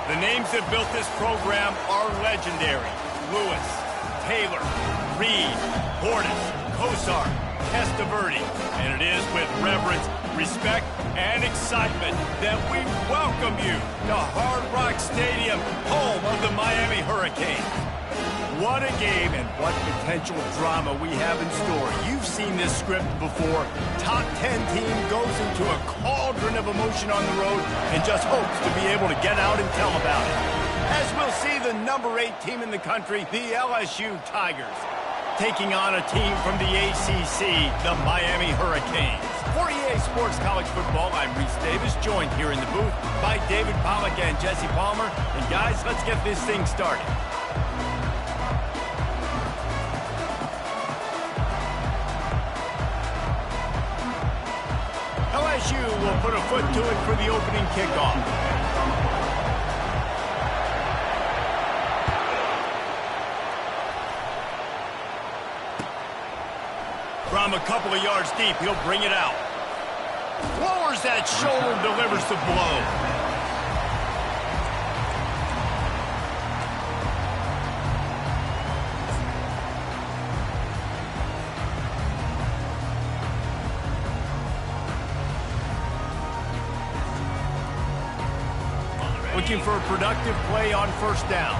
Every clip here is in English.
The names that built this program are legendary. Lewis, Taylor, Reed, Portis, Kosar, Testaverde. And it is with reverence, respect, and excitement that we welcome you to Hard Rock Stadium, home of the Miami Hurricanes. What a game and what potential drama we have in store. You've seen this script before. Top 10 team goes into a cauldron of emotion on the road and just hopes to be able to get out and tell about it. As we'll see the number 8 team in the country, the LSU Tigers, taking on a team from the ACC, the Miami Hurricanes. For EA Sports College Football, I'm Reese Davis, joined here in the booth by David Pollack and Jesse Palmer. And guys, let's get this thing started. LSU will put a foot to it for the opening kickoff. From a couple of yards deep, he'll bring it out. Lowers that shoulder, delivers the blow. Looking for a productive play on first down.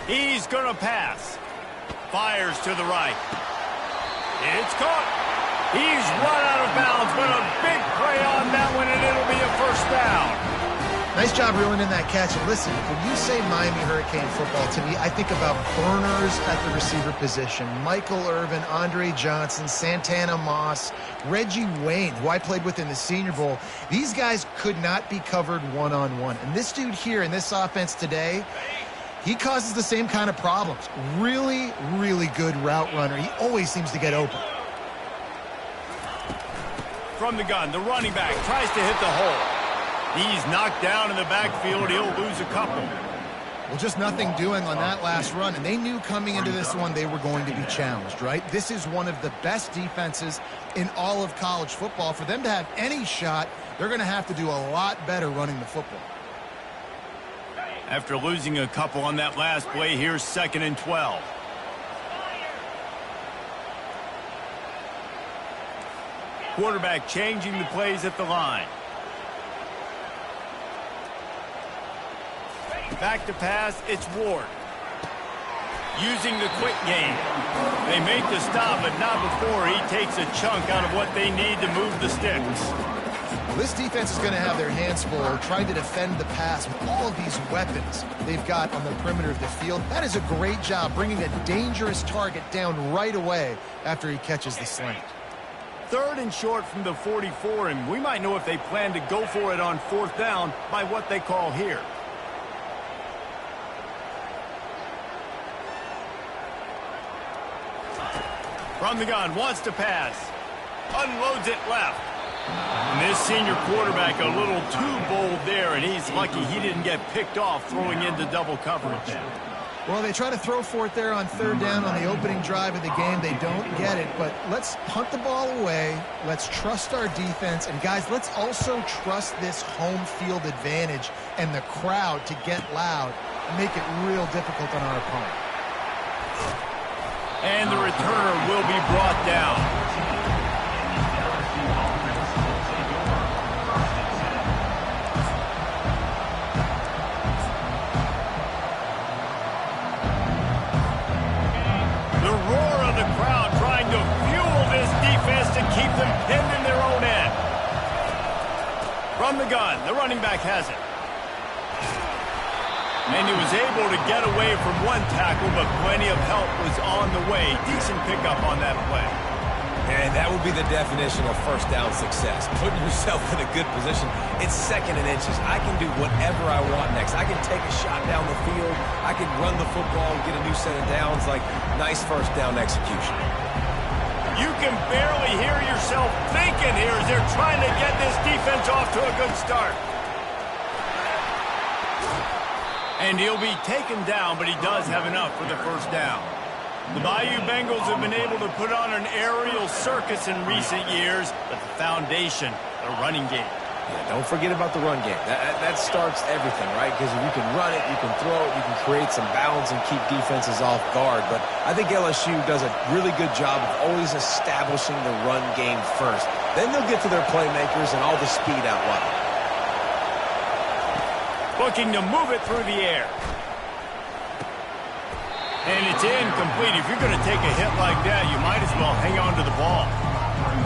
He's going to pass. Fires to the right. It's caught. He's run out of bounds, but a big play on that one, and it'll be a first down. Nice job reeling in that catch. And listen, when you say Miami Hurricane football, to me, I think about burners at the receiver position. Michael Irvin, Andre Johnson, Santana Moss, Reggie Wayne, who I played with in the Senior Bowl. These guys could not be covered one-on-one. And this dude here in this offense today, he causes the same kind of problems. Really, really good route runner. He always seems to get open. From the gun, the running back tries to hit the hole. He's knocked down in the backfield. He'll lose a couple. Well, just nothing doing on that last run, and they knew coming into this one they were going to be challenged, right? This is one of the best defenses in all of college football. For them to have any shot, they're going to have to do a lot better running the football. After losing a couple on that last play, here's 2nd and 12. Quarterback changing the plays at the line. Back to pass, it's Ward. Using the quick game. They make the stop, but not before he takes a chunk out of what they need to move the sticks. Well, this defense is going to have their hands full trying to defend the pass with all of these weapons they've got on the perimeter of the field. That is a great job bringing a dangerous target down right away after he catches the slant. 3rd and short from the 44, and we might know if they plan to go for it on 4th down by what they call here. From the gun, wants to pass. Unloads it left. And this senior quarterback a little too bold there, and he's lucky he didn't get picked off throwing into double coverage. Well, they try to throw for it there on 3rd down on the opening drive of the game. They don't get it, but let's punt the ball away. Let's trust our defense. And, guys, let's also trust this home field advantage and the crowd to get loud and make it real difficult on our opponent. And the returner will be brought down. The roar of the crowd trying to fuel this defense to keep them pinned in their own end. From the gun, the running back has it. And he was able to get away from one tackle, but plenty of help was on the way. Decent pickup on that play. And that would be the definition of first down success. Putting yourself in a good position. It's 2nd and inches. I can do whatever I want next. I can take a shot down the field. I can run the football and get a new set of downs. Like, nice first down execution. You can barely hear yourself thinking here as they're trying to get this defense off to a good start. And he'll be taken down, but he does have enough for the first down. The Bayou Bengals have been able to put on an aerial circus in recent years, but the foundation, the running game. Yeah, don't forget about the run game. That starts everything, right? Because if you can run it, you can throw it, you can create some balance and keep defenses off guard. But I think LSU does a really good job of always establishing the run game first. Then they'll get to their playmakers and all the speed out wide. Looking to move it through the air. And it's incomplete. If you're going to take a hit like that, you might as well hang on to the ball.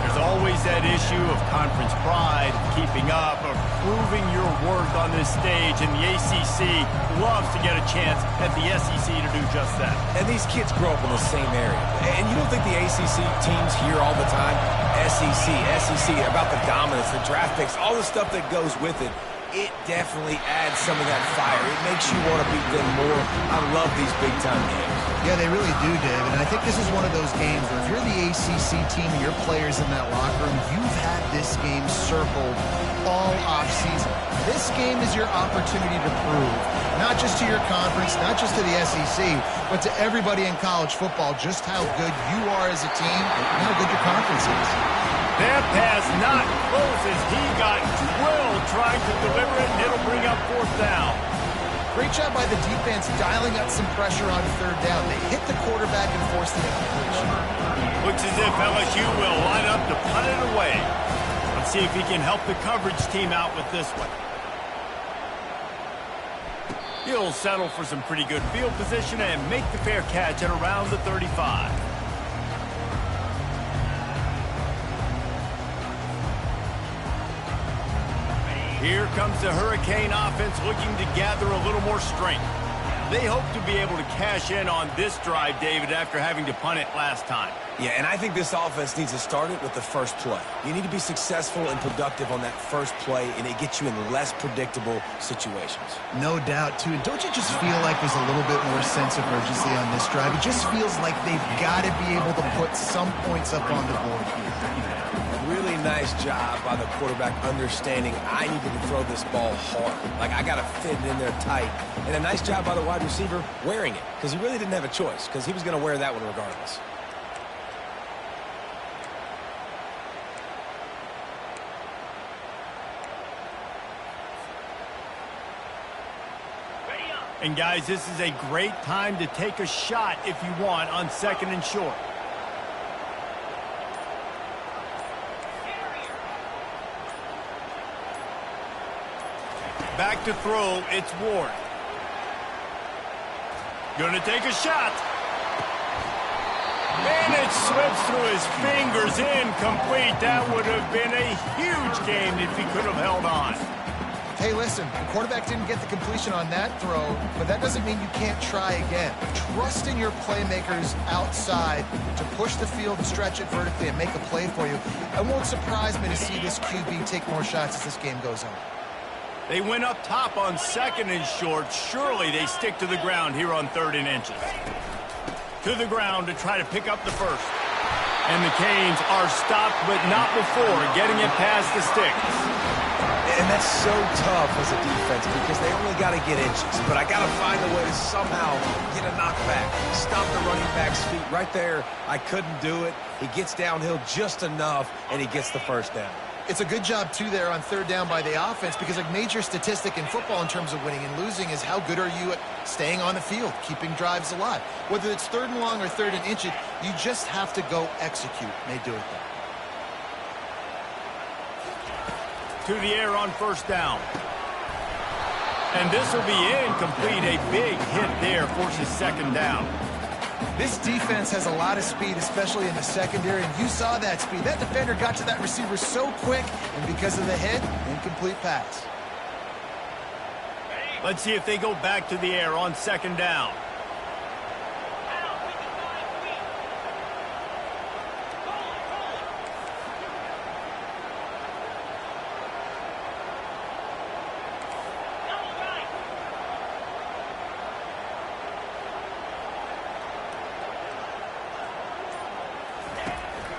There's always that issue of conference pride, keeping up, of proving your worth on this stage, and the ACC loves to get a chance at the SEC to do just that. And these kids grow up in the same area. And you don't think the ACC teams hear all the time, SEC, about the dominance, the draft picks, all the stuff that goes with it. It definitely adds some of that fire. It makes you want to beat them more. I love these big-time games. Yeah, they really do, David. And I think this is one of those games where if you're the ACC team and your players in that locker room, you've had this game circled all offseason. This game is your opportunity to prove, not just to your conference, not just to the SEC, but to everybody in college football, just how good you are as a team and how good your conference is. That pass not close as he got drilled trying to deliver it, and it'll bring up fourth down. Great job by the defense dialing up some pressure on third down. They hit the quarterback and forced the incompletion. Looks as if LSU will line up to punt it away. Let's see if he can help the coverage team out with this one. He'll settle for some pretty good field position and make the fair catch at around the 35. Here comes the Hurricane offense looking to gather a little more strength. They hope to be able to cash in on this drive, David, after having to punt it last time. Yeah, and I think this offense needs to start it with the first play. You need to be successful and productive on that first play, and it gets you in less predictable situations. No doubt, too. And don't you just feel like there's a little bit more sense of urgency on this drive? It just feels like they've got to be able to put some points up on the board here. Really nice job by the quarterback understanding I need to throw this ball hard. Like, I got to fit it in there tight. And a nice job by the wide receiver wearing it, because he really didn't have a choice, because he was going to wear that one regardless. And guys, this is a great time to take a shot if you want on second and short. Back to throw, it's Ward. Gonna take a shot. And it slips through his fingers, incomplete. That would have been a huge game if he could have held on. Hey, listen, the quarterback didn't get the completion on that throw, but that doesn't mean you can't try again. Trust in your playmakers outside to push the field and stretch it vertically and make a play for you. It won't surprise me to see this QB take more shots as this game goes on. They went up top on second and short. Surely they stick to the ground here on third and inches. To the ground to try to pick up the first. And the Canes are stopped, but not before getting it past the sticks. And that's so tough as a defense because they only got to get inches. But I got to find a way to somehow get a knockback. Stop the running back's feet right there. I couldn't do it. He gets downhill just enough, and he gets the first down. It's a good job, too, there on third down by the offense because a major statistic in football in terms of winning and losing is how good are you at staying on the field, keeping drives alive. Whether it's third and long or third and inches, you just have to go execute. They do it there. To the air on first down. And this will be incomplete. A big hit there forces second down. This defense has a lot of speed, especially in the secondary, and you saw that speed. That defender got to that receiver so quick, and because of the hit, incomplete pass. Let's see if they go back to the air on second down.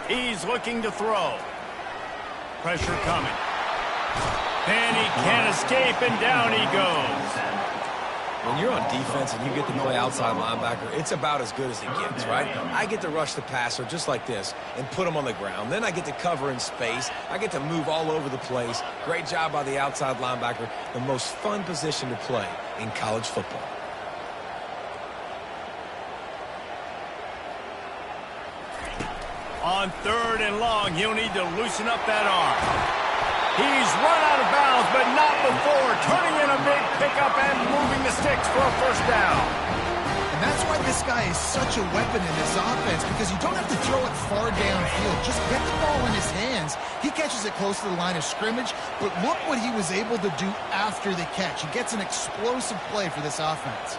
He's looking to throw. Pressure coming. And he can't escape, and down he goes. When you're on defense and you get to play outside linebacker, it's about as good as it gets, right? I get to rush the passer just like this and put him on the ground. Then I get to cover in space. I get to move all over the place. Great job by the outside linebacker. The most fun position to play in college football. On 3rd and long, he'll need to loosen up that arm. He's run out of bounds, but not before turning in a big pickup and moving the sticks for a first down. And that's why this guy is such a weapon in this offense, because you don't have to throw it far downfield. Just get the ball in his hands. He catches it close to the line of scrimmage, but look what he was able to do after the catch. He gets an explosive play for this offense.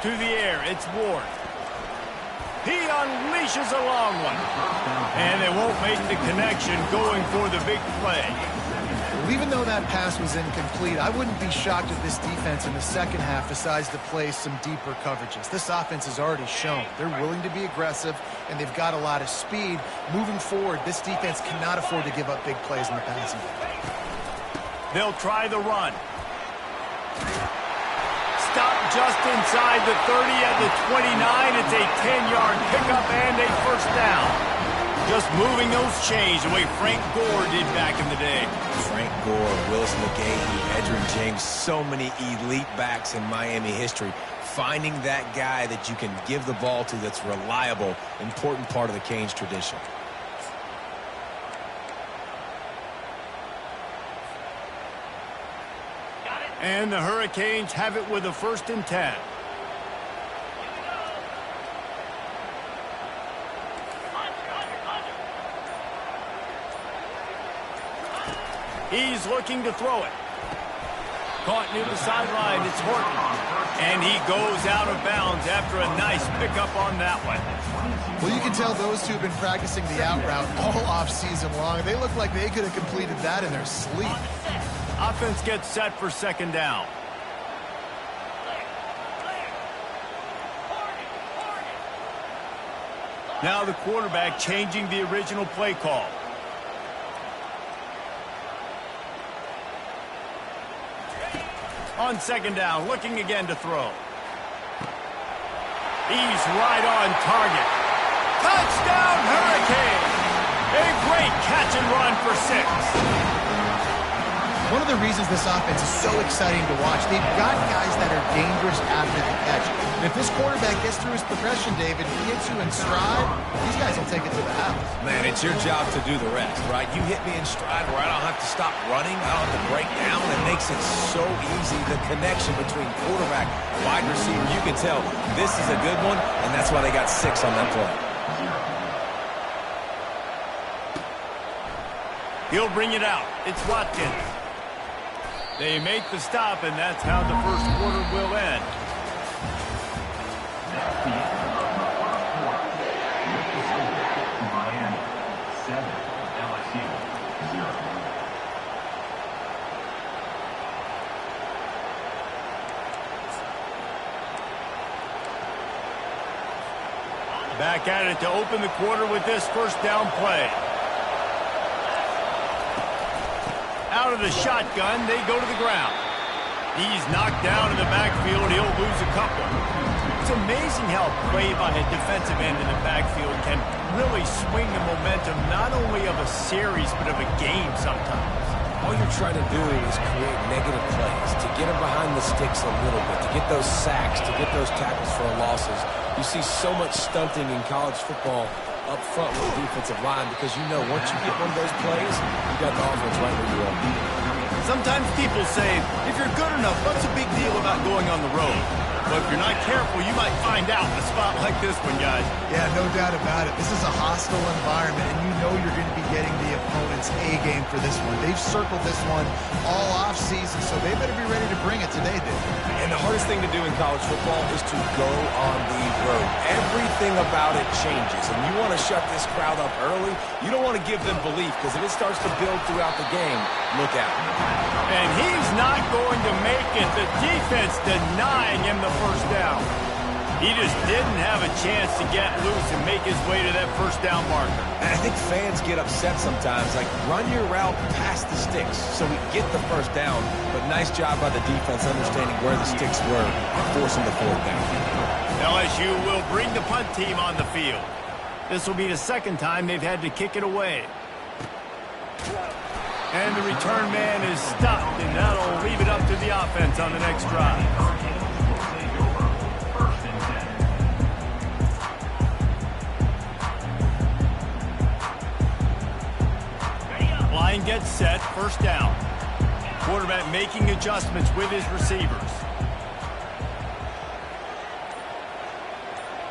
To the air, it's Ward. He unleashes a long one. And they won't make the connection going for the big play. Well, even though that pass was incomplete, I wouldn't be shocked if this defense in the second half decides to play some deeper coverages. This offense has already shown they're willing to be aggressive, and they've got a lot of speed. Moving forward, this defense cannot afford to give up big plays in the passing game. They'll try the run. Stop just inside the 30 at the 29. It's a 10-yard pickup and a first down. Just moving those chains the way Frank Gore did back in the day. Frank Gore, Willis McGahee, Edgerrin James, so many elite backs in Miami history. Finding that guy that you can give the ball to that's reliable, important part of the Canes tradition. And the Hurricanes have it with a 1st and 10. He's looking to throw it. Caught near the sideline. It's Horton. And he goes out of bounds after a nice pickup on that one. Well, you can tell those two have been practicing the out route all off season long. They look like they could have completed that in their sleep. Offense gets set for 2nd down. Now the quarterback changing the original play call. On 2nd down, looking again to throw. He's right on target. Touchdown, Hurricane! A great catch and run for 6. One of the reasons this offense is so exciting to watch, they've got guys that are dangerous after the catch. And if this quarterback gets through his progression, David, he hits you in stride, these guys will take it to the house. Man, it's your job to do the rest, right? You hit me in stride where I don't have to stop running. I don't have to break down. It makes it so easy. The connection between quarterback and wide receiver, you can tell this is a good one, and that's why they got 6 on that play. He'll bring it out. It's Watkins. They make the stop, and that's how the first quarter will end. Miami 7, LSU 0. Back at it to open the quarter with this first down play. Out of the shotgun, they go to the ground. He's knocked down in the backfield. He'll lose a couple. It's amazing how play by a defensive end in the backfield can really swing the momentum not only of a series but of a game sometimes. All you're trying to do is create negative plays, to get them behind the sticks a little bit, to get those sacks, to get those tackles for losses. You see so much stunting in college football up front with the defensive line because you know once you get one of those plays, you got the offense right where you are. Sometimes people say, if you're good enough, what's a big deal about going on the road? But if you're not careful, you might find out in a spot like this one, guys. Yeah, no doubt about it. This is a hostile environment, and you know you're going to be getting the opponent's A game for this one. They've circled this one all off season, so they better be ready to bring it today, Dave. And the hardest thing to do in college football is to go on the road. Everything about it changes, and you want to shut this crowd up early. You don't want to give them belief, because if it starts to build throughout the game, look out. And he's not going to make it. The defense denying him the first down. He just didn't have a chance to get loose and make his way to that first down marker. And I think fans get upset sometimes. Like, run your route past the sticks so we get the first down. But nice job by the defense understanding where the sticks were and forcing the fourth down. LSU will bring the punt team on the field. This will be the second time they've had to kick it away. And the return man is stopped, and that'll leave it up to the offense on the next drive. Line gets set, first down. Quarterback making adjustments with his receivers.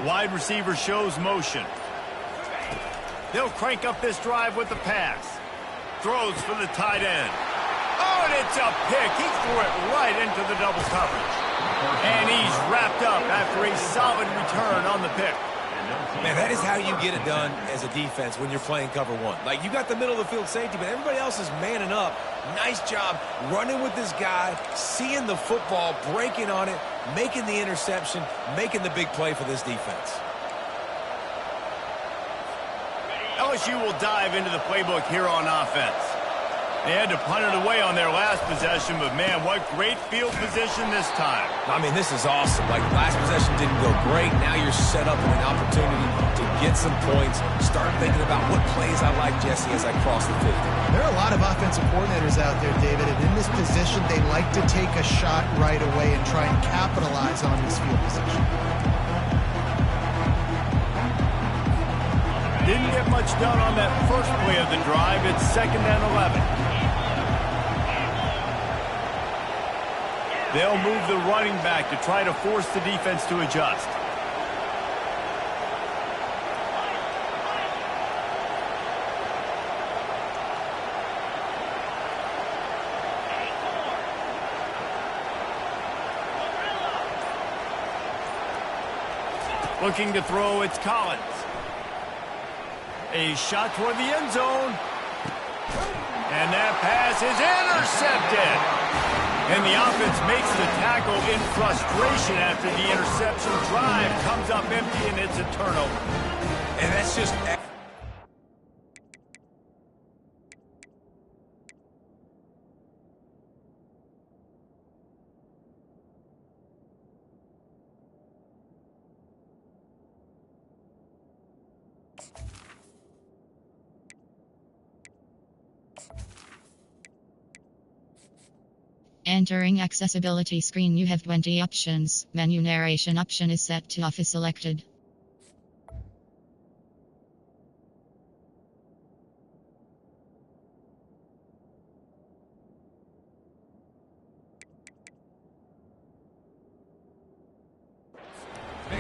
Wide receiver shows motion. They'll crank up this drive with the pass. Throws for the tight end. Oh, and it's a pick. He threw it right into the double coverage. And he's wrapped up after a solid return on the pick. Man, that is how you get it done as a defense when you're playing cover one. Like, you got the middle of the field safety, but everybody else is manning up. Nice job running with this guy, seeing the football, breaking on it, making the interception, making the big play for this defense. LSU will dive into the playbook here on offense. They had to punt it away on their last possession, but man, what great field position this time. I mean, this is awesome. Like, last possession didn't go great. Now you're set up with an opportunity to get some points. Start thinking about what plays I like, Jesse, as I cross the 50. There are a lot of offensive coordinators out there, David, and in this position, they like to take a shot right away and try and capitalize on this field position. Didn't get much done on that first play of the drive. It's 2nd and 11. They'll move the running back to try to force the defense to adjust. Looking to throw, it's Collins. A shot toward the end zone. And that pass is intercepted. And the offense makes the tackle in frustration after the interception. Drive comes up empty, and it's a turnover. And that's just... Entering accessibility screen, you have 20 options. Menu narration option is set to off is selected.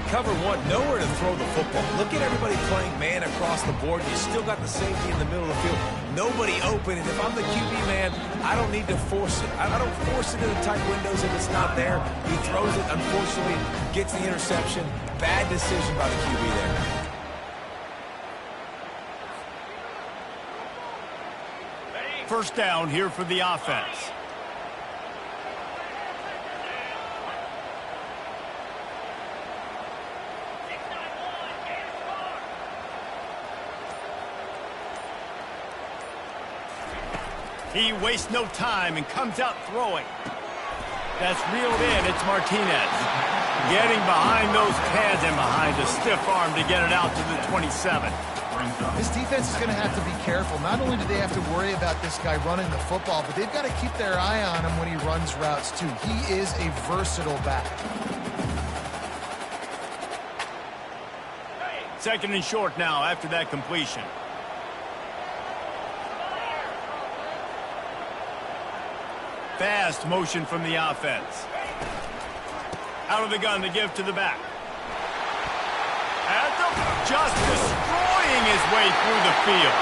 Cover one, nowhere to throw the football. Look at everybody playing man across the board. You still got the safety in the middle of the field. Nobody open. And if I'm the QB man, I don't need to force it. I don't force it into tight windows if it's not there. He throws it, unfortunately, gets the interception. Bad decision by the QB there. First down here for the offense. He wastes no time and comes out throwing. That's reeled in. It's Martinez. Getting behind those pads and behind a stiff arm to get it out to the 27. This defense is going to have to be careful. Not only do they have to worry about this guy running the football, but they've got to keep their eye on him when he runs routes, too. He is a versatile back. 2nd and short now after that completion. Fast motion from the offense. Out of the gun to give to the back. Just destroying his way through the field.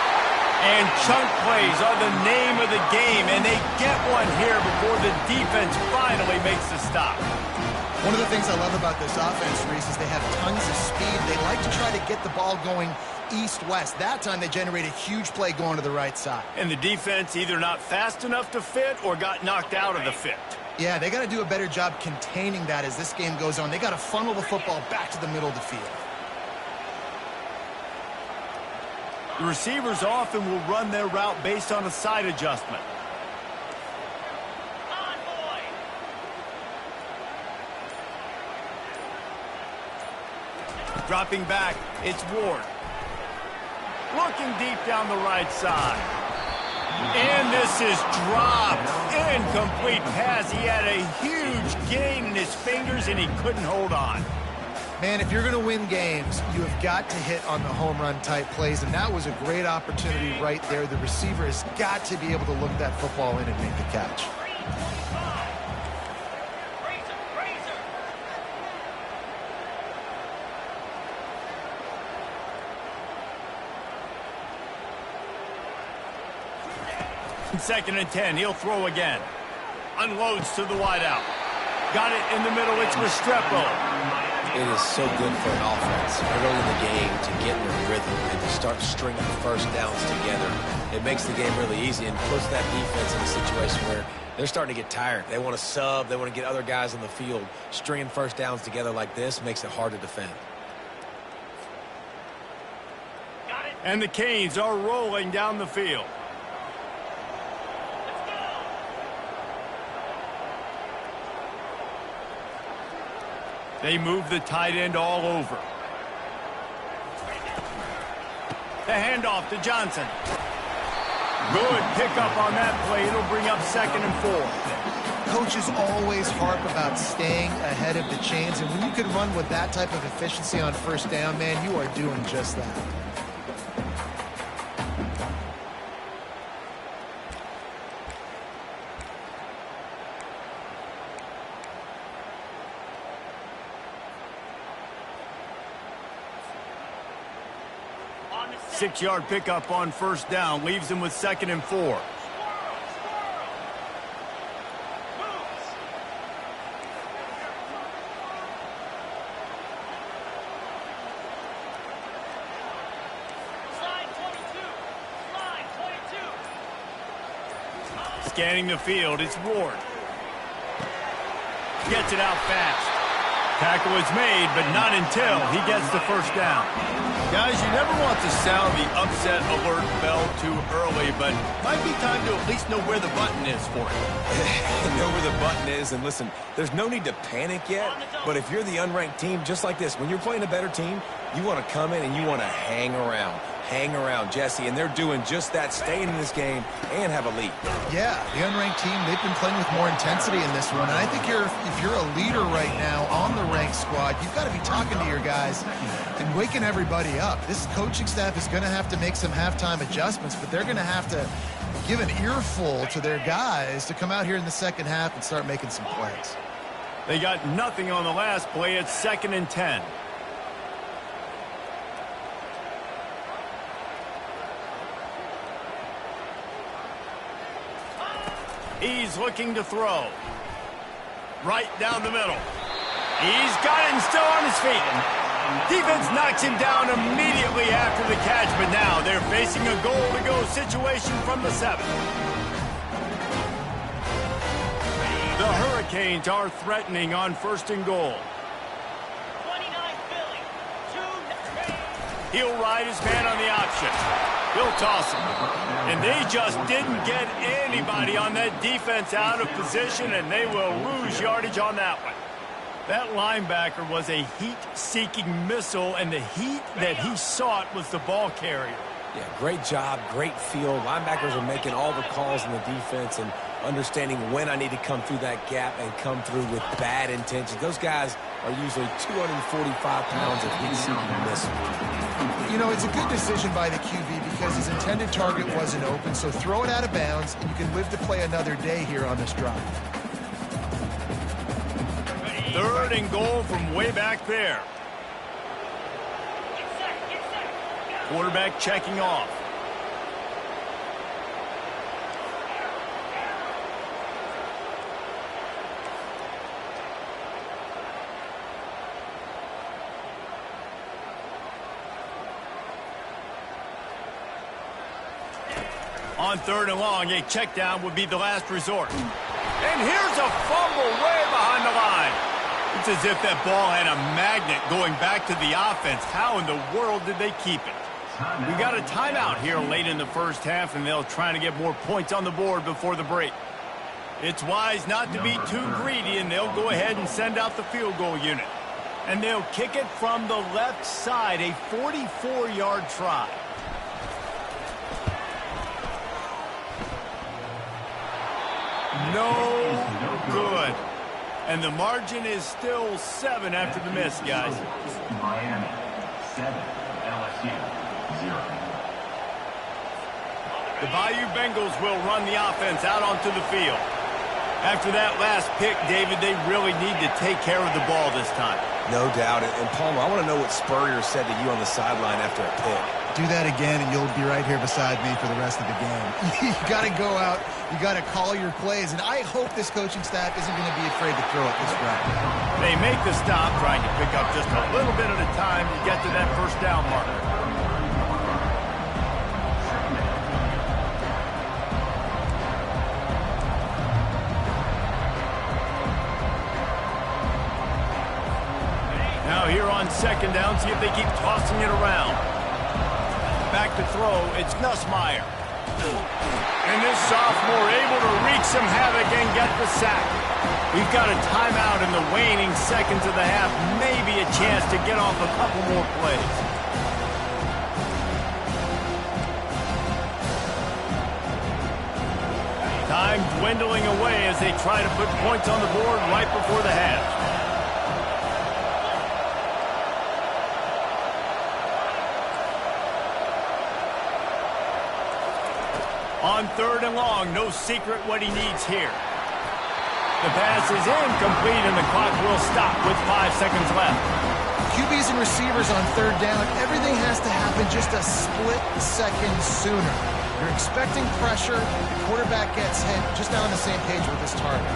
And chunk plays are the name of the game, and they get one here before the defense finally makes the stop. One of the things I love about this offense, Reese, is they have tons of speed. They like to try to get the ball going east-west. That time they generate a huge play going to the right side. And the defense either not fast enough to fit or got knocked out of the fit. Yeah, they got to do a better job containing that as this game goes on. They got to funnel the football back to the middle of the field. The receivers often will run their route based on a side adjustment. Dropping back, it's Ward. Looking deep down the right side. And this is dropped. Incomplete pass. He had a huge gain in his fingers, and he couldn't hold on. Man, if you're going to win games, you have got to hit on the home run type plays, and that was a great opportunity right there. The receiver has got to be able to look that football in and make the catch. Second and 10, he'll throw again. Unloads to the wideout. Got it in the middle, it's Restrepo. It is so good for an offense early in the game to get in a rhythm and to start stringing first downs together. It makes the game really easy and puts that defense in a situation where they're starting to get tired. They want to sub, they want to get other guys on the field. Stringing first downs together like this makes it hard to defend. And the Canes are rolling down the field. They move the tight end all over. The handoff to Johnson. Good pickup on that play. It'll bring up 2nd and 4. Coaches always harp about staying ahead of the chains, and when you can run with that type of efficiency on first down, man, you are doing just that. Six-yard pickup on first down leaves him with 2nd and 4. Scanning the field, it's Ward. Gets it out fast. Tackle is made, but not until he gets the first down. Guys, you never want to sound the upset alert bell too early, but might be time to at least know where the button is for it. Know where the button is, and listen, there's no need to panic yet, but if you're the unranked team, just like this, when you're playing a better team, you want to come in and you want to hang around. Hang around, Jesse, and they're doing just that, staying in this game and have a lead. Yeah, the unranked team, they've been playing with more intensity in this one, and I think if you're a leader right now on the ranked squad, you've got to be talking to your guys and waking everybody up. This coaching staff is going to have to make some halftime adjustments, but they're going to have to give an earful to their guys to come out here in the second half and start making some plays. They got nothing on the last play. It's 2nd and 10. He's looking to throw. Right down the middle. He's got it and still on his feet. Defense knocks him down immediately after the catch, but now they're facing a goal-to-go situation from the 7. The Hurricanes are threatening on 1st and goal. 29 Philly. He'll ride his man on the option. He'll toss him. And they just didn't get anybody on that defense out of position, and they will lose yardage on that one. That linebacker was a heat-seeking missile, and the heat that he sought was the ball carrier. Yeah, great job, great field. Linebackers are making all the calls in the defense and understanding when I need to come through that gap and come through with bad intentions. Those guys are usually 245 pounds of heat-seeking missile. You know, it's a good decision by the QB because his intended target wasn't open, so throw it out of bounds, and you can live to play another day here on this drive. 3rd and goal from way back there. Quarterback checking off. On 3rd and long, a check down would be the last resort. And here's a fumble way behind the line. It's as if that ball had a magnet going back to the offense. How in the world did they keep it? We got a timeout here late in the first half, and they'll try to get more points on the board before the break. It's wise not to be too greedy, and they'll go ahead and send out the field goal unit. And they'll kick it from the left side, a 44-yard try. No good. And the margin is still 7 after the miss, guys. Miami, 7. LSU, 0. The Bayou Bengals will run the offense out onto the field. After that last pick, David, they really need to take care of the ball this time. No doubt. And Palmer, I want to know what Spurrier said to you on the sideline after a pick. Do that again, and you'll be right here beside me for the rest of the game. You got to go out. You got to call your plays, and I hope this coaching staff isn't going to be afraid to throw it this route. They make the stop, trying to pick up just a little bit at a time to get to that first down marker. Now here on second down, see if they keep tossing it around. Back to throw, it's Nussmeier. And this sophomore able to wreak some havoc and get the sack. We've got a timeout in the waning seconds of the half. Maybe a chance to get off a couple more plays. Time dwindling away as they try to put points on the board right before the half. On third and long, no secret what he needs here. The pass is incomplete, and the clock will stop with 5 seconds left. QBs and receivers on third down, everything has to happen just a split second sooner. You're expecting pressure, the quarterback gets hit, just not on the same page with his target.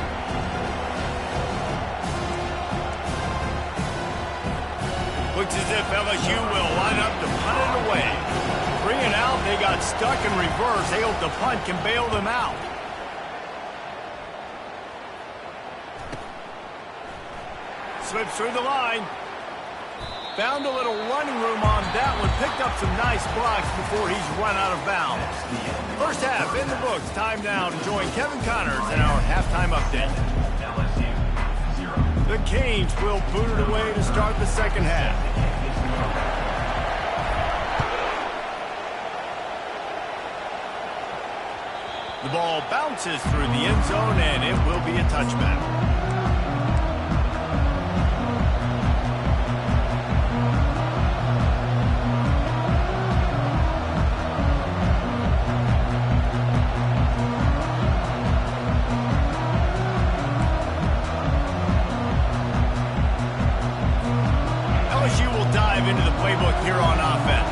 Looks as if LSU will line up to punt it away. 3 and out, they got stuck in reverse. They hope the punt can bail them out. Slips through the line. Found a little running room on that one. Picked up some nice blocks before he's run out of bounds. First half in the books. Time now to join Kevin Connors in our halftime update. LSU, 0. The Canes will boot it away to start the second half. The ball bounces through the end zone, and it will be a touchback. LSU will dive into the playbook here on offense.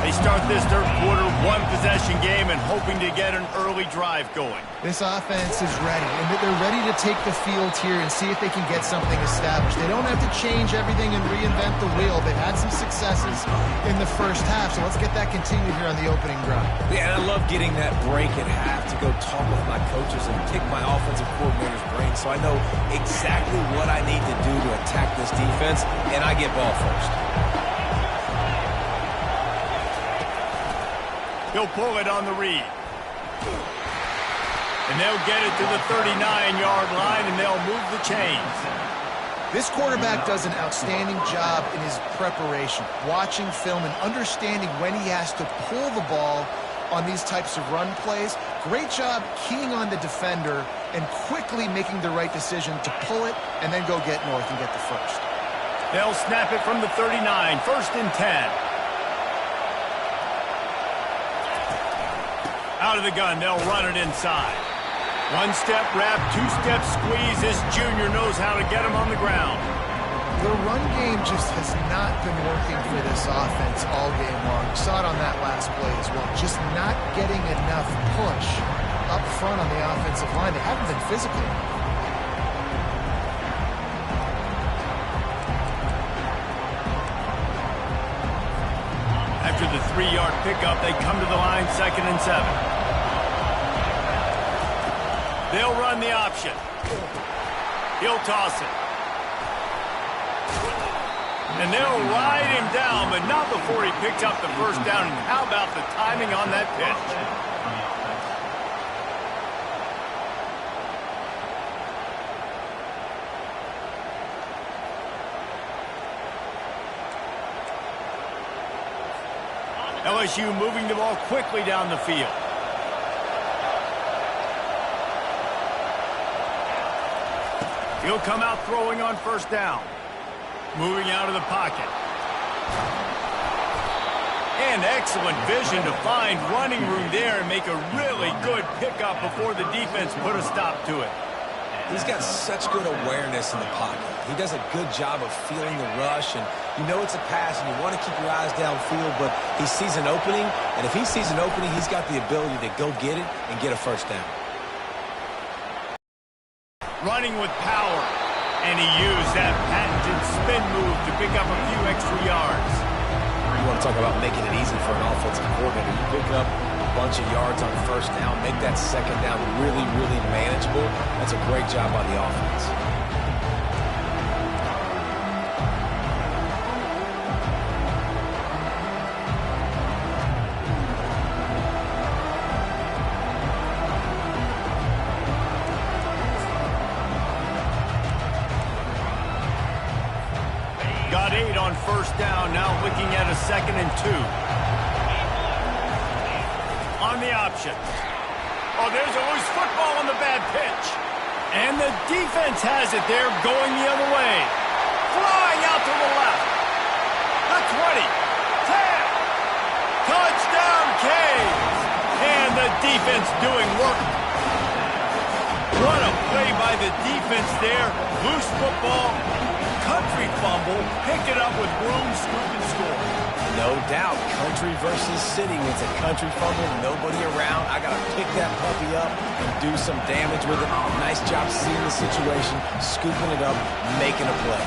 They start this third quarter, one-possession game, and hoping to get an early drive going. This offense is ready, and they're ready to take the field here and see if they can get something established. They don't have to change everything and reinvent the wheel. They've had some successes in the first half, so let's get that continued here on the opening drive. Yeah, and I love getting that break at half to go talk with my coaches and pick my offensive coordinator's brain so I know exactly what I need to do to attack this defense, and I get ball first. He'll pull it on the read. And they'll get it to the 39-yard line, and they'll move the chains. This quarterback does an outstanding job in his preparation, watching film and understanding when he has to pull the ball on these types of run plays. Great job keying on the defender and quickly making the right decision to pull it and then go get north and get the first. They'll snap it from the 39, 1st and 10. Out of the gun, they'll run it inside. One-step wrap, two-step squeeze. This junior knows how to get him on the ground. The run game just has not been working for this offense all game long. You saw it on that last play as well. Just not getting enough push up front on the offensive line. They haven't been physical. After the 3-yard pickup, they come to the line, 2nd and 7. They'll run the option. He'll toss it. And they'll ride him down, but not before he picks up the first down. And how about the timing on that pitch? LSU moving the ball quickly down the field. He'll come out throwing on first down. Moving out of the pocket. And excellent vision to find running room there and make a really good pickup before the defense put a stop to it. He's got such good awareness in the pocket. He does a good job of feeling the rush, and you know it's a pass, and you want to keep your eyes downfield, but he sees an opening, and if he sees an opening, he's got the ability to go get it and get a first down. Running with power, and he used that patented spin move to pick up a few extra yards. You want to talk about making it easy for an offensive coordinator. You pick up a bunch of yards on first down, make that second down really, really manageable. That's a great job by the offense. Got 8 on first down, now looking at a 2nd and 2. On the option. Oh, there's a loose football on the bad pitch. And the defense has it there, going the other way. Flying out to the left. The 20. 10. Touchdown, Canes. And the defense doing work. What a play by the defense there. Loose football. Country fumble, pick it up with room, scoop, and score. No doubt, country versus city. It's a country fumble, nobody around. I got to pick that puppy up and do some damage with it. Nice job seeing the situation, scooping it up, making a play.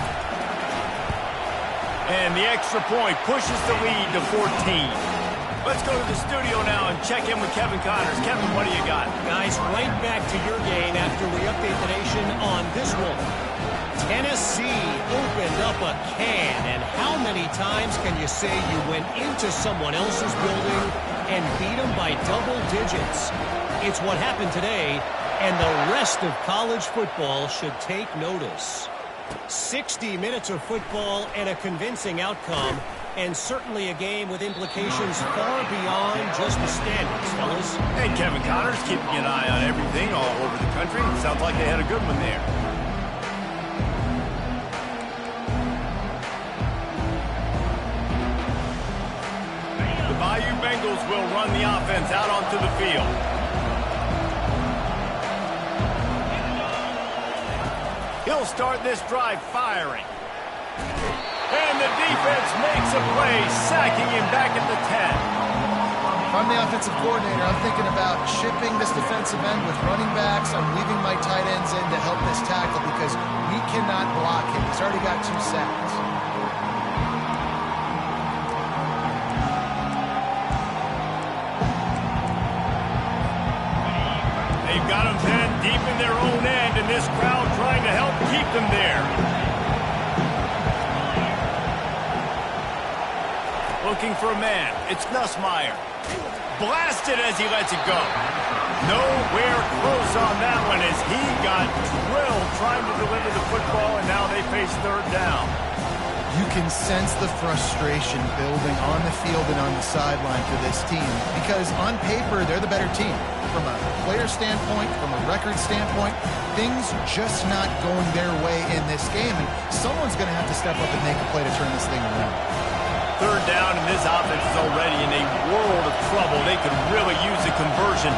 And the extra point pushes the lead to 14. Let's go to the studio now and check in with Kevin Connors. Kevin, what do you got? Guys, right back to your game after we update the nation on this one. Tennessee opened up a can, and how many times can you say you went into someone else's building and beat them by double digits? It's what happened today, and the rest of college football should take notice. 60 minutes of football and a convincing outcome, and certainly a game with implications far beyond just the standings, fellas. Hey, Kevin Connors keeping an eye on everything all over the country. Sounds like they had a good one there. The Bayou Bengals will run the offense out onto the field. He'll start this drive firing. And the defense makes a play, sacking him back at the 10. If I'm the offensive coordinator, I'm thinking about shipping this defensive end with running backs. I'm leaving my tight ends in to help this tackle because we cannot block him. He's already got 2 sacks. They've got him pinned deep in their own end, and this crowd trying to help keep them there. Looking for a man. It's Nussmeier. Blasted as he lets it go. Nowhere close on that one as he got drilled trying to deliver the football, and now they face 3rd down. You can sense the frustration building on the field and on the sideline for this team because on paper, they're the better team. From a player standpoint, from a record standpoint, things just not going their way in this game, and someone's going to have to step up and make a play to turn this thing around. 3rd down, and this offense is already in a world of trouble. They could really use a conversion,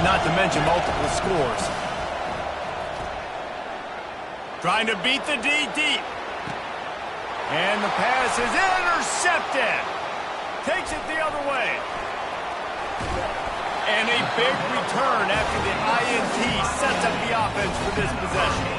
not to mention multiple scores. Trying to beat the D deep. And the pass is intercepted. Takes it the other way. And a big return after the INT sets up the offense for this possession.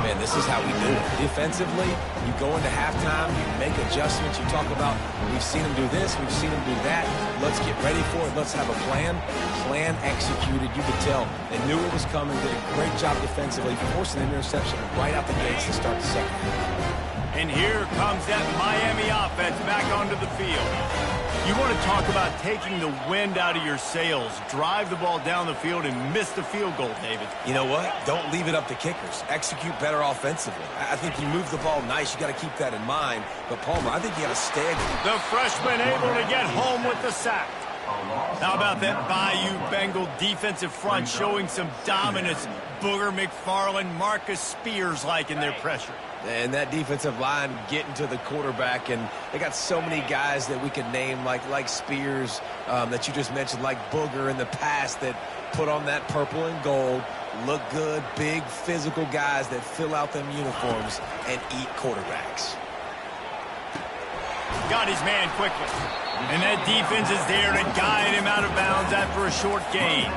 Man, this is how we do it. Defensively, you go into halftime, you make adjustments, you talk about, we've seen them do this, we've seen them do that, let's get ready for it, let's have a plan. Plan executed, you could tell. They knew it was coming, did a great job defensively, forcing an interception right out the gates to start the second half. And here comes that Miami offense back onto the field. You want to talk about taking the wind out of your sails. Drive the ball down the field and miss the field goal, David. You know what? Don't leave it up to kickers. Execute better offensively. I think you move the ball nice. You got to keep that in mind. But, Palmer, I think you got to stay. The freshman able to get home with the sack. How about that Bayou Bengal defensive front showing some dominance? Booger McFarland, Marcus Spears-like in their pressure. And that defensive line getting to the quarterback, and they got so many guys that we could name like Spears that you just mentioned, like Booger in the past that put on that purple and gold, look good, big physical guys that fill out them uniforms and eat quarterbacks. Got his man quickly. And that defense is there to guide him out of bounds after a short gain.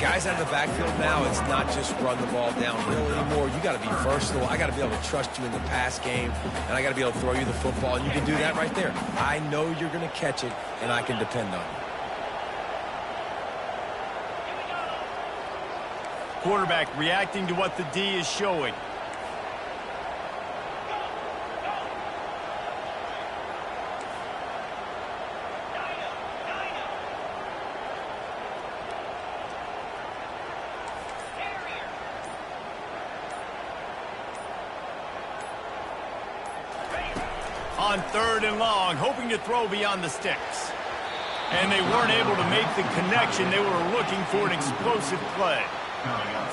Guys out of the backfield now, it's not just run the ball downhill anymore. You got to be versatile. I got to be able to trust you in the pass game, and I got to be able to throw you the football, and you can do that right there. I know you're going to catch it, and I can depend on you. Quarterback reacting to what the D is showing. On 3rd and long, hoping to throw beyond the sticks. And they weren't able to make the connection. They were looking for an explosive play.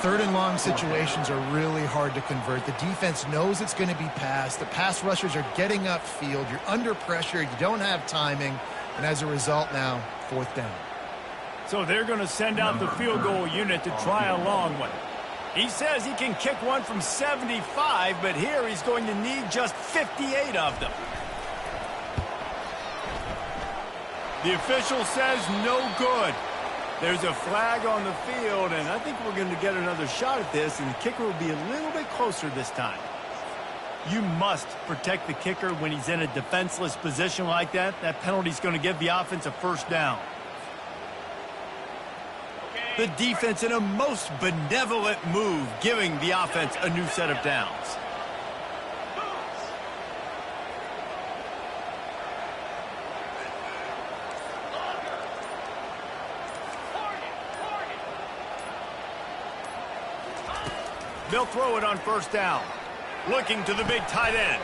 3rd and long situations are really hard to convert. The defense knows it's going to be passed. The pass rushers are getting upfield. You're under pressure. You don't have timing. And as a result now, 4th down. So they're going to send out the field goal unit to try a long one. He says he can kick one from 75, but here he's going to need just 58 of them. The official says no good. There's a flag on the field, and I think we're going to get another shot at this, and the kicker will be a little bit closer this time. You must protect the kicker when he's in a defenseless position like that. That penalty is going to give the offense a 1st down. The defense in a most benevolent move, giving the offense a new set of downs. They'll throw it on 1st down. Looking to the big tight end.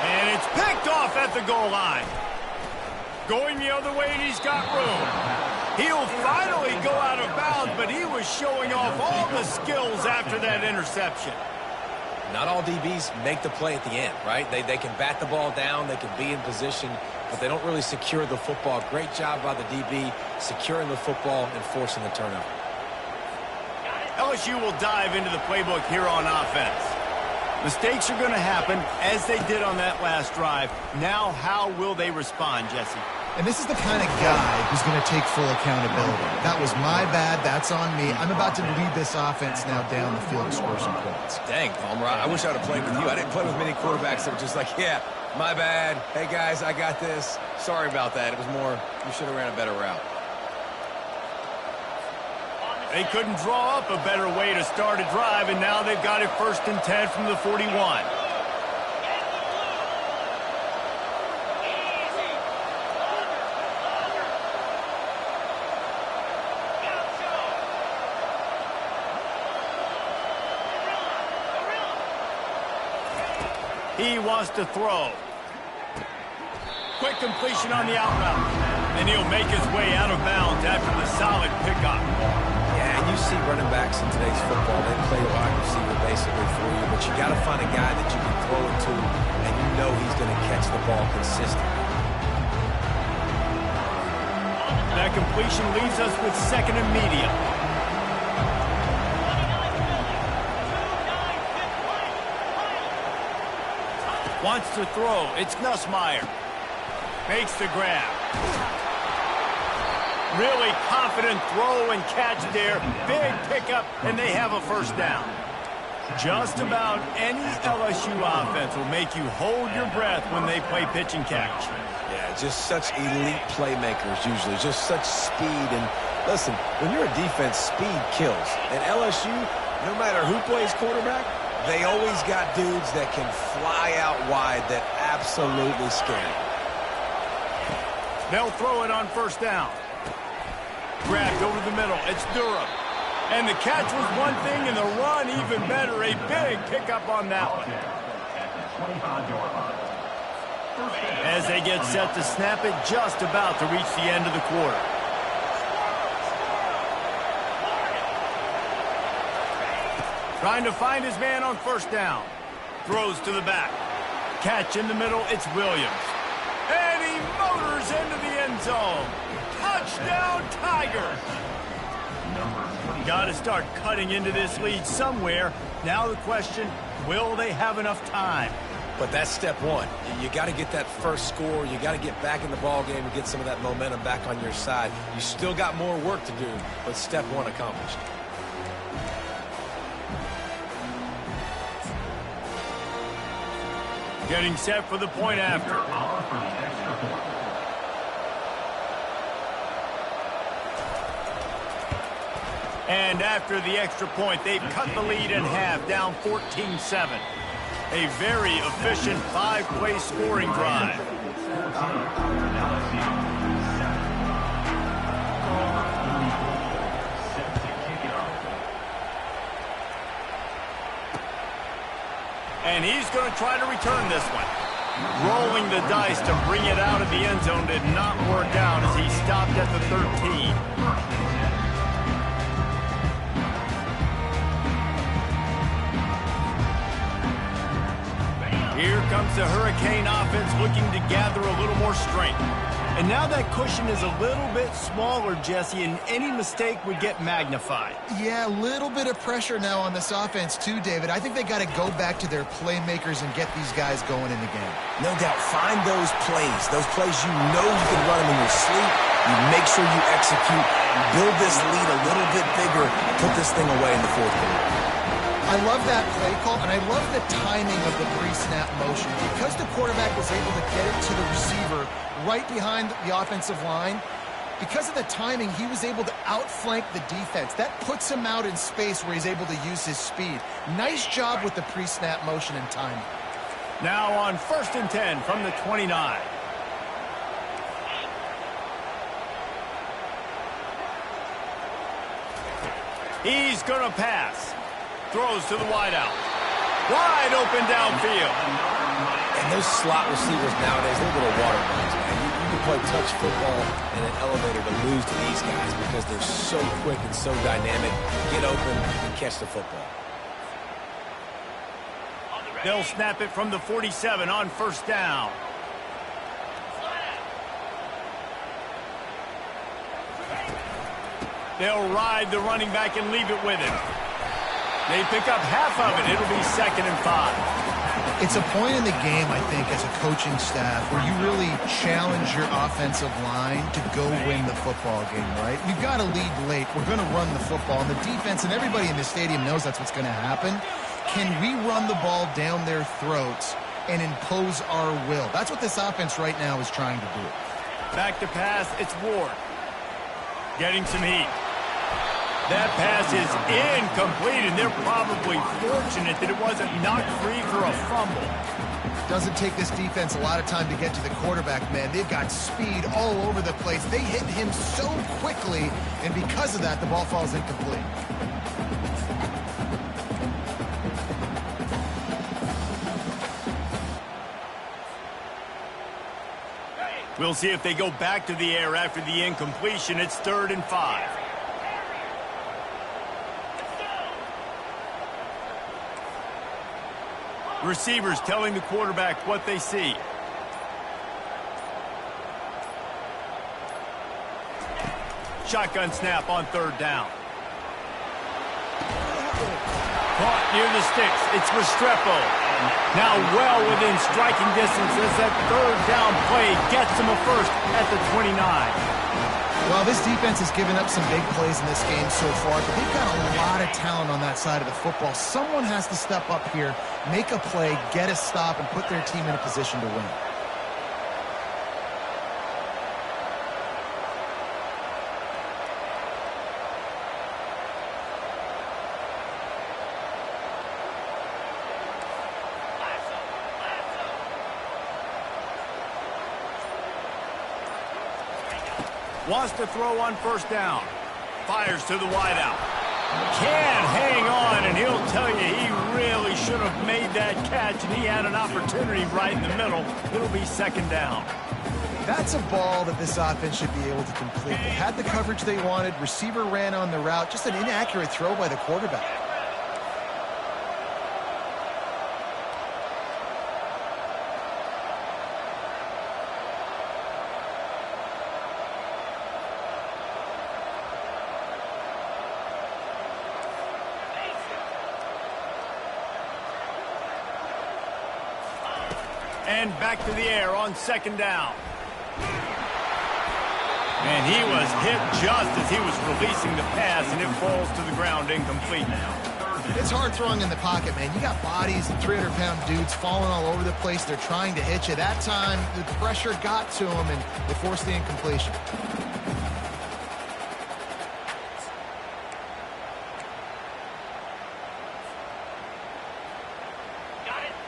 And it's picked off at the goal line. Going the other way, and he's got room. He'll finally go out of bounds, but he was showing off all the skills after that interception. Not all DBs make the play at the end, right? They can bat the ball down, they can be in position, but they don't really secure the football. Great job by the DB securing the football and forcing the turnover. LSU will dive into the playbook here on offense. Mistakes are going to happen, as they did on that last drive. Now, how will they respond, Jesse? And this is the kind of guy who's going to take full accountability. That was my bad. That's on me. I'm about to lead this offense now down the field to score some points. Dang, Palmer, I wish I would have played with you. I didn't play with many quarterbacks that were just like, yeah, my bad. Hey, guys, I got this. Sorry about that. It was more, you should have ran a better route. They couldn't draw up a better way to start a drive, and now they've got it 1st and 10 from the 41. He wants to throw. Quick completion on the out route. And he'll make his way out of bounds after the solid pickup. Yeah, and you see running backs in today's football, they play wide receiver basically for you, but you got to find a guy that you can throw it to, and you know he's going to catch the ball consistently. That completion leaves us with 2nd and medium. Wants to throw. It's Nussmeier. Makes the grab. Really confident throw and catch there. Big pickup, and they have a 1st down. Just about any LSU offense will make you hold your breath when they play pitch and catch. Yeah, just such elite playmakers usually, just such speed. And listen, when you're a defense, speed kills. And LSU, no matter who plays quarterback, they always got dudes that can fly out wide that absolutely scare you. They'll throw it on first down. Grabbed over the middle. It's Durham. And the catch was one thing, and the run even better. A big pickup on that one. As they get set to snap it, just about to reach the end of the quarter. Trying to find his man on first down. Throws to the back. Catch in the middle, it's Williams. And he motors into the end zone. Touchdown, Tigers! Got to start cutting into this lead somewhere. Now the question, will they have enough time? But that's step one. You got to get that first score. You got to get back in the ball game and get some of that momentum back on your side. You still got more work to do, but step one accomplished. Getting set for the point after. And after the extra point, they've cut the lead in half, down 14-7. A very efficient five-play scoring drive. And he's going to try to return this one. Rolling the dice to bring it out of the end zone did not work out as he stopped at the 13. Here comes the Hurricane offense looking to gather a little more strength. And now that cushion is a little bit smaller, Jesse, and any mistake would get magnified. Yeah, a little bit of pressure now on this offense too, David. I think they got to go back to their playmakers and get these guys going in the game. No doubt. Find those plays you know you can run them in your sleep. You make sure you execute. You build this lead a little bit bigger. Put this thing away in the fourth quarter. I love that play call, and I love the timing of the pre-snap motion. Because the quarterback was able to get it to the receiver right behind the offensive line, because of the timing, he was able to outflank the defense. That puts him out in space where he's able to use his speed. Nice job with the pre-snap motion and timing. Now on 1st and 10 from the 29. He's going to pass. Throws to the wideout. Wide open downfield. And those slot receivers nowadays, they're little water balls, man. You can play touch football in an elevator to lose to these guys because they're so quick and so dynamic. Get open and catch the football. They'll snap it from the 47 on first down. They'll ride the running back and leave it with him. They pick up half of it. It'll be 2nd and 5. It's a point in the game, I think, as a coaching staff where you really challenge your offensive line to go win the football game, right? We've got to lead late. We're going to run the football. And the defense and everybody in the stadium knows that's what's going to happen. Can we run the ball down their throats and impose our will? That's what this offense right now is trying to do. Back to pass. It's Ward. Getting some heat. That pass is incomplete, and they're probably fortunate that it wasn't knocked free for a fumble. Doesn't take this defense a lot of time to get to the quarterback, man. They've got speed all over the place. They hit him so quickly, and because of that, the ball falls incomplete. We'll see if they go back to the air after the incompletion. It's 3rd and 5. Receivers telling the quarterback what they see. Shotgun snap on 3rd down. Caught near the sticks. It's Restrepo. Now well within striking distance as that 3rd down play gets him a first at the 29. Well, this defense has given up some big plays in this game so far, but they've got a lot of talent on that side of the football. Someone has to step up here, make a play, get a stop, and put their team in a position to win. Wants to throw on first down. Fires to the wideout. Can't hang on, and he'll tell you he really should have made that catch, and he had an opportunity right in the middle. It'll be second down. That's a ball that this offense should be able to complete. They had the coverage they wanted. Receiver ran on the route. Just an inaccurate throw by the quarterback. And back to the air on second down. And he was hit just as he was releasing the pass, and it falls to the ground incomplete. It's hard throwing in the pocket, man. You got bodies and 300-pound dudes falling all over the place. They're trying to hit you. That time, the pressure got to them, and they forced the incompletion.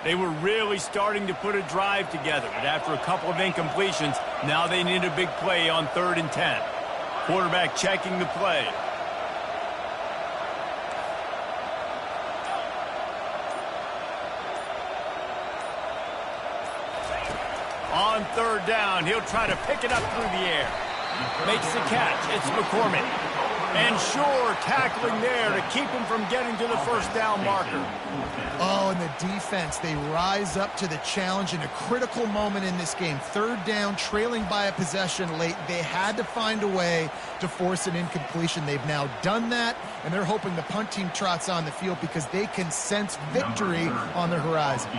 They were really starting to put a drive together, but after a couple of incompletions, now they need a big play on 3rd and 10. Quarterback checking the play. On 3rd down, he'll try to pick it up through the air. Makes the catch. It's McCormick. And sure, tackling there to keep him from getting to the first down marker. Oh, and the defense, they rise up to the challenge in a critical moment in this game. 3rd down, trailing by a possession late. They had to find a way to force an incompletion. They've now done that, and they're hoping the punt team trots on the field because they can sense victory on the horizon.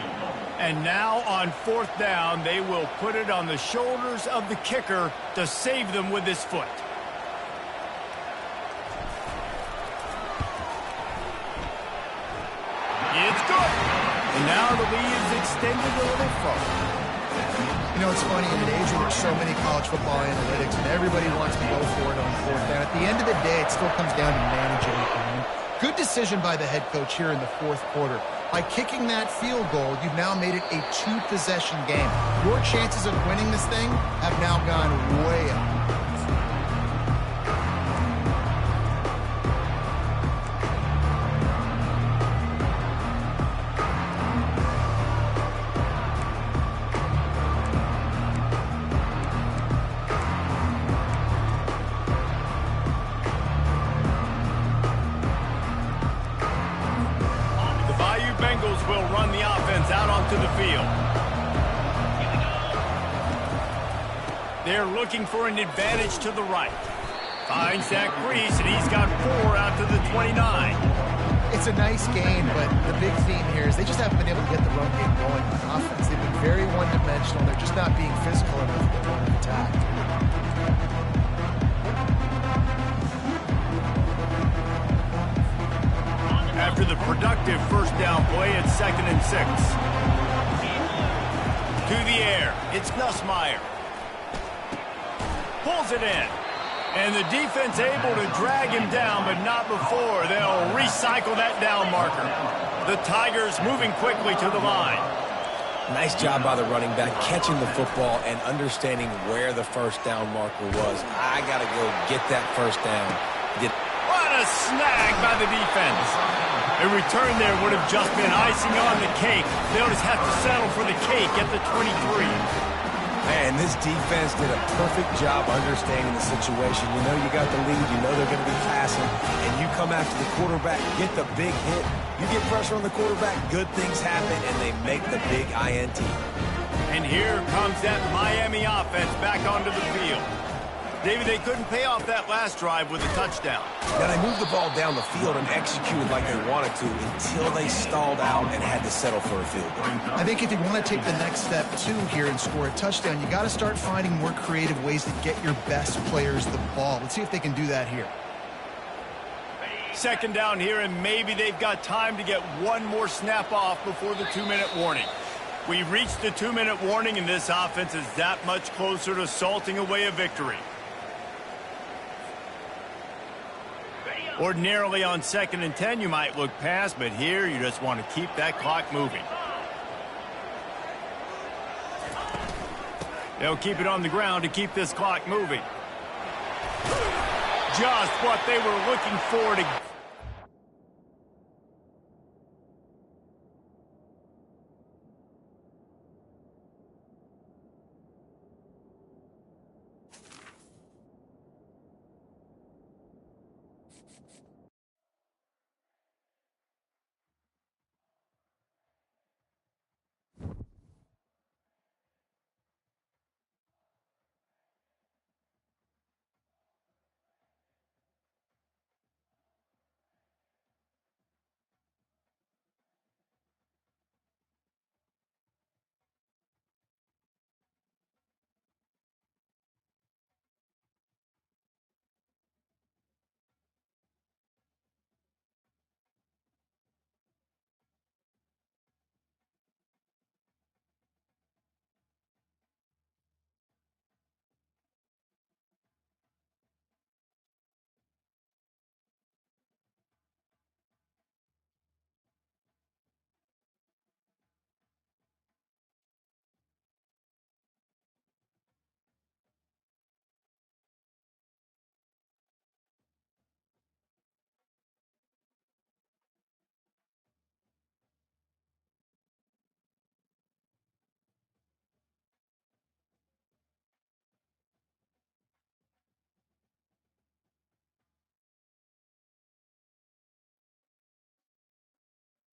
And now on 4th down, they will put it on the shoulders of the kicker to save them with his foot. It's good. And now the lead is extended a little further. You know, it's funny, in an age where there's so many college football analytics and everybody wants to go for it on 4th down, at the end of the day, it still comes down to managing the game. Good decision by the head coach here in the 4th quarter. By kicking that field goal, you've now made it a 2-possession game. Your chances of winning this thing have now gone way up. Will run the offense out onto the field. They're looking for an advantage to the right. Finds that crease, and he's got 4 out to the 29. It's a nice game, but the big theme here is they just haven't been able to get the run game going on offense. They've been very one-dimensional. They're just not being physical enough to run an attack. After the productive first down play, it's 2nd and 6. To the air, it's Nussmeier. Pulls it in. And the defense able to drag him down, but not before. They'll recycle that down marker. The Tigers moving quickly to the line. Nice job by the running back, catching the football and understanding where the first down marker was. I got to go get that first down. What a snag by the defense. A return there would have just been icing on the cake. They'll just have to settle for the cake at the 23. Man, this defense did a perfect job understanding the situation. You know you got the lead. You know they're going to be passing. And you come after the quarterback, get the big hit. You get pressure on the quarterback, good things happen, and they make the big INT. And here comes that Miami offense back onto the field. Maybe they couldn't pay off that last drive with a touchdown. Now, they moved the ball down the field and executed like they wanted to until they stalled out and had to settle for a field goal. I think if you want to take the next step, too, here and score a touchdown, you got to start finding more creative ways to get your best players the ball. Let's see if they can do that here. Second down here, and maybe they've got time to get one more snap off before the 2-minute warning. We've reached the 2-minute warning, and this offense is that much closer to salting away a victory. Ordinarily on 2nd and 10, you might look past, but here you just want to keep that clock moving. They'll keep it on the ground to keep this clock moving. Just what they were looking for to